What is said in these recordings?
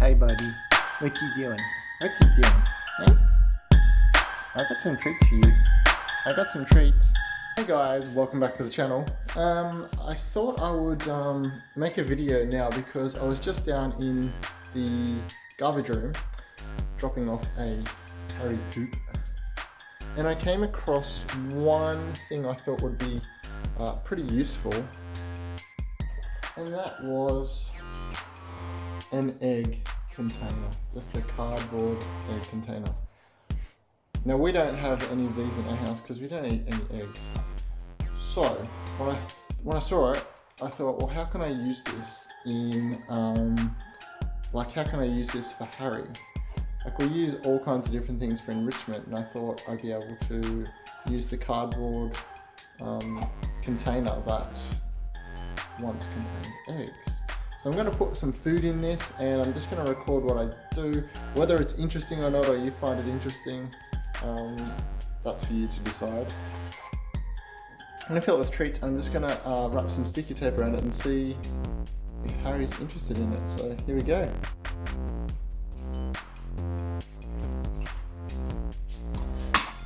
Hey buddy, what you doing? What you doing? Hey? I got some treats for you. I got some treats. Hey guys, welcome back to the channel. I thought I would make a video now because I was just down in the garbage room dropping off a Harry poop, and I came across one thing I thought would be pretty useful, and that was an egg container, just a cardboard egg container. Now we don't have any of these in our house because we don't eat any eggs. So when I saw it, I thought, well, how can I use this in, how can I use this for Harry? Like, we use all kinds of different things for enrichment, and I thought I'd be able to use the cardboard container that once contained eggs. So I'm going to put some food in this, and I'm just going to record what I do. Whether it's interesting or not, or you find it interesting, that's for you to decide. I'm going to fill it with treats. I'm just going to wrap some sticky tape around it and see if Harry's interested in it. So here we go.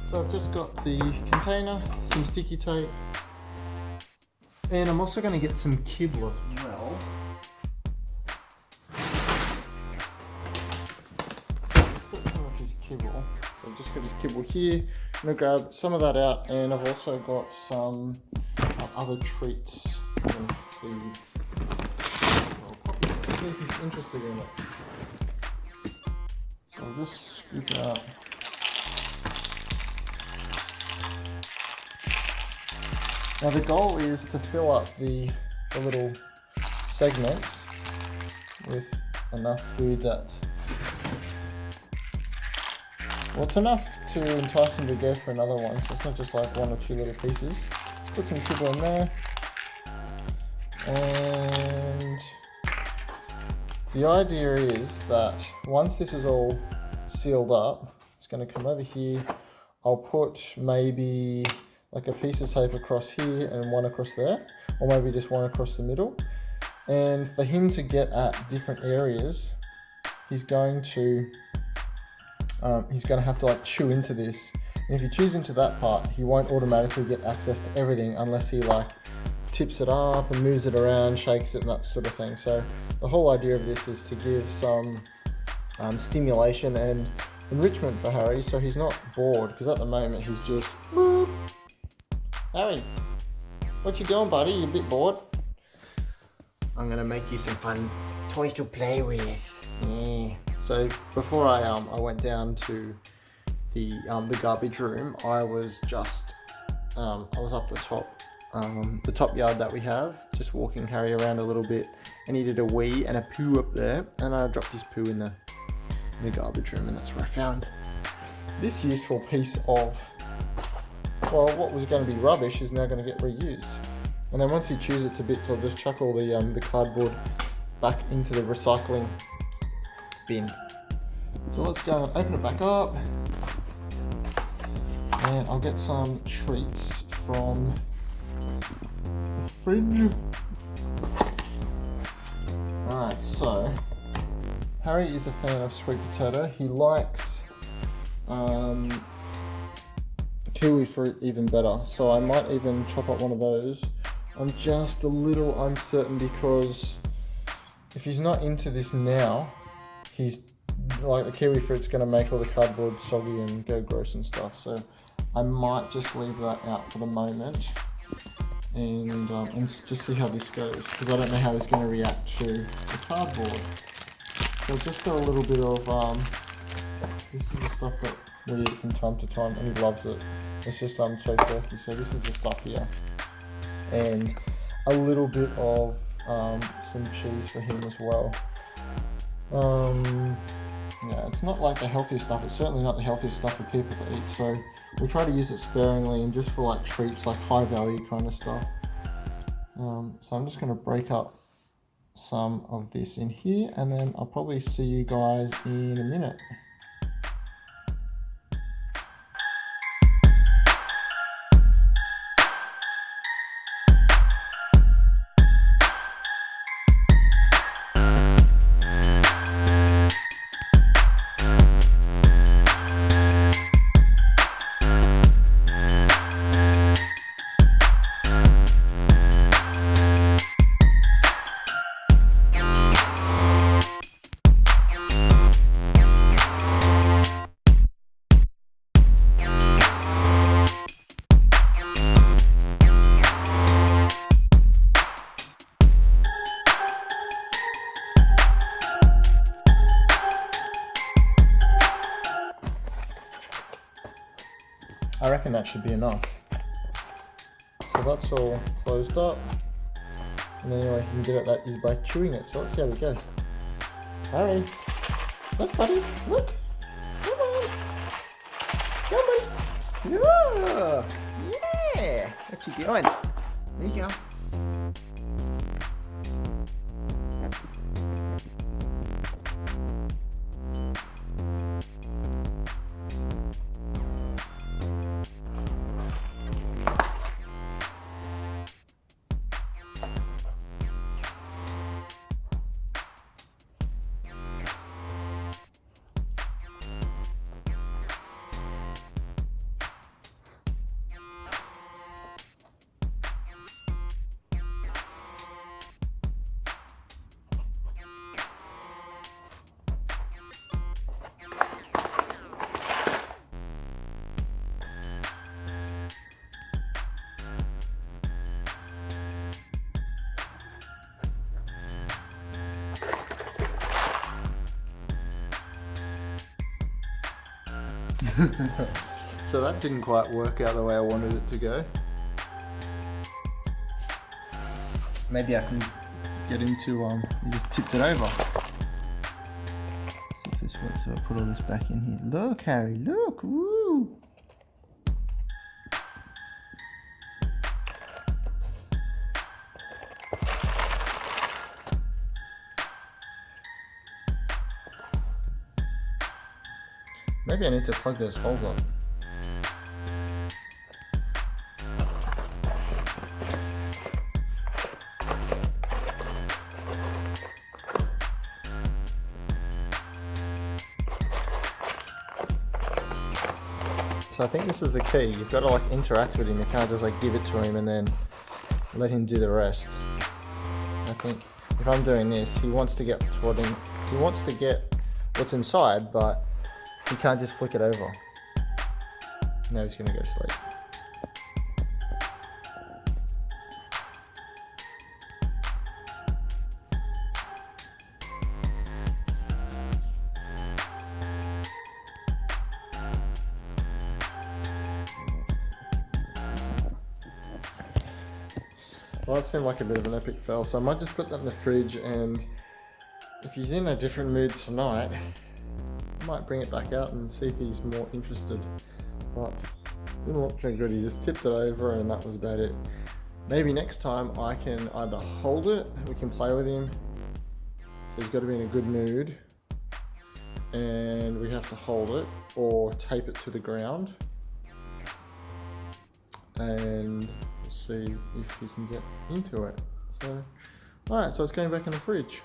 So I've just got the container, some sticky tape, and I'm also going to get some kibble as well. Kibble. So I've just got his kibble here. I'm going to grab some of that out, and I've also got some other treats and food. I'll probably see if he's interested in it. So I'll just scoop it out. Now the goal is to fill up the little segments with enough food that, well, it's enough to entice him to go for another one, so it's not just like one or two little pieces. Let's put some kibble in there. And the idea is that once this is all sealed up, it's going to come over here. I'll put maybe like a piece of tape across here and one across there, or maybe just one across the middle. And for him to get at different areas, he's going to have to like chew into this, and if he chews into that part, he won't automatically get access to everything unless he like tips it up and moves it around, shakes it, and that sort of thing. So the whole idea of this is to give some stimulation and enrichment for Harry, so he's not bored, because at the moment he's just, boop. Harry, what you doing, buddy? You a bit bored? I'm gonna make you some fun toys to play with. Yeah. So before I went down to the garbage room, I was just I was up the top yard that we have, just walking Harry around a little bit, and he did a wee and a poo up there, and I dropped his poo in the garbage room, and that's where I found this useful piece of, well, what was going to be rubbish is now going to get reused. And then once he chews it to bits, I'll just chuck all the cardboard back into the recycling bin. So let's go and open it back up, and I'll get some treats from the fridge. Alright, so Harry is a fan of sweet potato. He likes kiwi fruit even better, so I might even chop up one of those. I'm just a little uncertain because if he's not into this now, he's like, the kiwi fruit's going to make all the cardboard soggy and go gross and stuff. So I might just leave that out for the moment, and just see how this goes, because I don't know how he's going to react to the cardboard. So I've just got a little bit of this is the stuff that we eat from time to time, and he loves it. It's just soy turkey. So this is the stuff here, and a little bit of some cheese for him as well. Yeah, it's not like the healthiest stuff. It's certainly not the healthiest stuff for people to eat. So we try to use it sparingly and just for like treats, like high value kind of stuff. So I'm just going to break up some of this in here, and then I'll probably see you guys in a minute. I reckon that should be enough. So that's all closed up. And the only way you can get at that is by chewing it. So let's see how we go. Harry, look buddy, look. Come on. Come on. Yeah. Yeah. What you doing? There you go. So that didn't quite work out the way I wanted it to go. Maybe I can get him to, you just tipped it over. See if this works, so I put all this back in here. Look Harry, look, woo! Maybe I need to plug those holes up. So I think this is the key. You've got to like interact with him. You can't just like give it to him and then let him do the rest. I think if I'm doing this, he wants to get to what he wants to get what's inside, but you can't just flick it over. Now he's gonna go to sleep. Well, that seemed like a bit of an epic fail, so I might just put that in the fridge, and if he's in a different mood tonight, I might bring it back out and see if he's more interested. But didn't look very good. He just tipped it over and that was about it. Maybe next time I can either hold it, we can play with him. So he's got to be in a good mood and we have to hold it, or tape it to the ground. And we'll see if he can get into it. So, alright, so it's going back in the fridge.